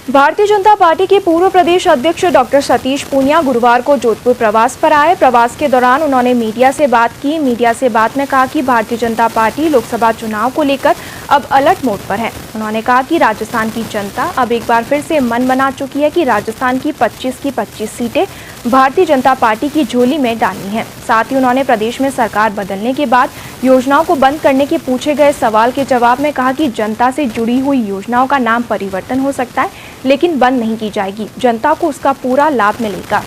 Bharatiya Janata party के पूर्व प्रदेश अध्यक्ष डॉक्टर सतीश पूनिया गुरुवार को जोधपुर प्रवास पर आए। प्रवास के दौरान उन्होंने मीडिया से बात की। मीडिया से बात में कहा कि भारतीय जनता पार्टी लोकसभा चुनाव को लेकर अब अलर्ट मोड पर है। उन्होंने कहा कि राजस्थान की जनता अब एक बार फिर से मन बना चुकी है कि राजस्थान की 25 सीटें भारतीय जनता पार्टी की झोली में डालनी है। साथ ही उन्होंने प्रदेश में सरकार बदलने के बाद योजनाओं को बंद करने के पूछे गए सवाल के जवाब में कहा कि जनता से जुड़ी हुई योजनाओं का नाम परिवर्तन हो सकता है, लेकिन बंद नहीं की जाएगी। जनता को उसका पूरा लाभ मिलेगा।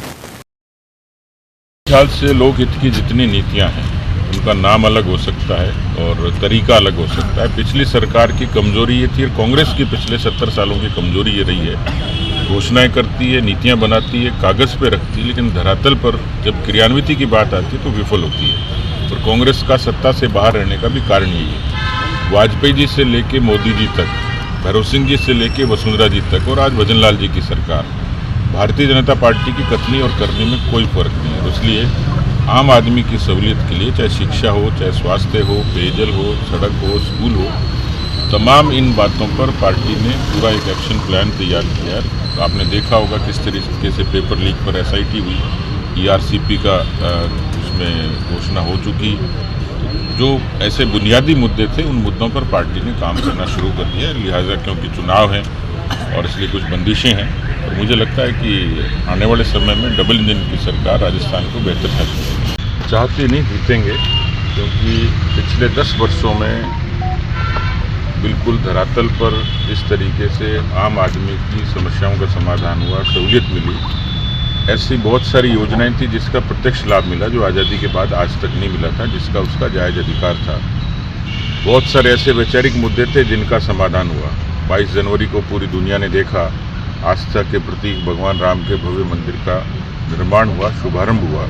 ख्याल से लोकहित की जितनी नीतियां हैं उनका नाम अलग हो सकता है और तरीका अलग हो सकता है। पिछली सरकार की कमजोरी ये थी और कांग्रेस की पिछले 70 सालों की कमजोरी ये रही है, घोषणाएं करती है, नीतियां बनाती है, कागज पे रखती है, लेकिन धरातल पर जब क्रियान्विति की बात आती है तो विफल होती है। और कांग्रेस का सत्ता से बाहर रहने का भी कारण यही है। वाजपेयी जी से लेके मोदी जी तक, भैरव सिंह जी से लेके वसुंधरा जी तक और आज भजन लाल जी की सरकार, भारतीय जनता पार्टी की कथनी और करनी में कोई फर्क नहीं है। और इसलिए आम आदमी की सहूलियत के लिए, चाहे शिक्षा हो, चाहे स्वास्थ्य हो, पेयजल हो, सड़क हो, स्कूल हो, तमाम इन बातों पर पार्टी ने पूरा एक एक्शन प्लान तैयार किया है। तो आपने देखा होगा किस तरीके से पेपर लीक पर SIT हुई, ERCP का उसमें घोषणा हो चुकी। जो ऐसे बुनियादी मुद्दे थे उन मुद्दों पर पार्टी ने काम करना शुरू कर दिया। लिहाजा क्योंकि चुनाव हैं और इसलिए कुछ बंदिशें हैं, तो मुझे लगता है कि आने वाले समय में डबल इंजन की सरकार राजस्थान को बेहतर चाहती नहीं जीतेंगे, क्योंकि पिछले 10 वर्षों में बिल्कुल धरातल पर जिस तरीके से आम आदमी की समस्याओं का समाधान हुआ, सहूलियत मिली, ऐसी बहुत सारी योजनाएं थी जिसका प्रत्यक्ष लाभ मिला जो आज़ादी के बाद आज तक नहीं मिला था, जिसका उसका जायज़ अधिकार था। बहुत सारे ऐसे वैचारिक मुद्दे थे जिनका समाधान हुआ। 22 जनवरी को पूरी दुनिया ने देखा, आस्था के प्रतीक भगवान राम के भव्य मंदिर का निर्माण हुआ, शुभारंभ हुआ।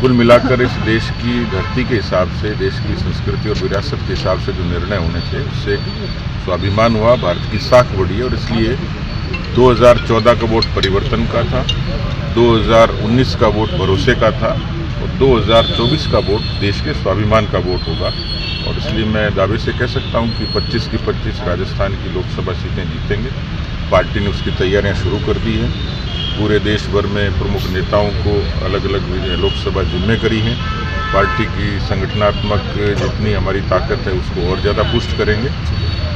कुल मिलाकर इस देश की धरती के हिसाब से, देश की संस्कृति और विरासत के हिसाब से जो निर्णय होने थे उससे स्वाभिमान हुआ, भारत की साख बढ़ी। और इसलिए 2014 का वोट परिवर्तन का था, 2019 का वोट भरोसे का था और 2024 का वोट देश के स्वाभिमान का वोट होगा। और इसलिए मैं दावे से कह सकता हूं कि 25 की 25 राजस्थान की लोकसभा सीटें जीतेंगे। पार्टी ने उसकी तैयारियां शुरू कर दी हैं। पूरे देश भर में प्रमुख नेताओं को अलग अलग लोकसभा जिम्मे करी हैं। पार्टी की संगठनात्मक जितनी हमारी ताकत है उसको और ज़्यादा पुष्ट करेंगे।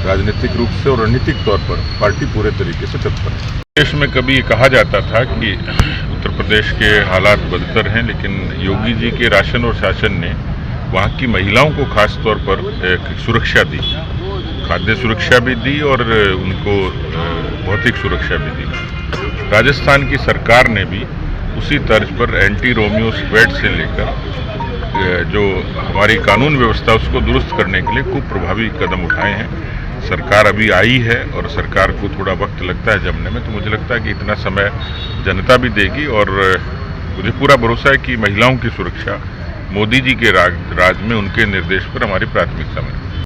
राजनीतिक रूप से और रणनीतिक तौर पर पार्टी पूरे तरीके से तत्पर है। देश में कभी कहा जाता था कि उत्तर प्रदेश के हालात बदतर हैं, लेकिन योगी जी के राशन और शासन ने वहाँ की महिलाओं को खास तौर पर एक सुरक्षा दी, खाद्य सुरक्षा भी दी और उनको भौतिक सुरक्षा भी दी। राजस्थान की सरकार ने भी उसी तर्ज पर एंटी रोमियो स्क्वाड से लेकर जो हमारी कानून व्यवस्था उसको दुरुस्त करने के लिए खूब प्रभावी कदम उठाए हैं। सरकार अभी आई है और सरकार को थोड़ा वक्त लगता है जमने में, तो मुझे लगता है कि इतना समय जनता भी देगी और मुझे पूरा भरोसा है कि महिलाओं की सुरक्षा मोदी जी के राज में उनके निर्देश पर हमारी प्राथमिकता में।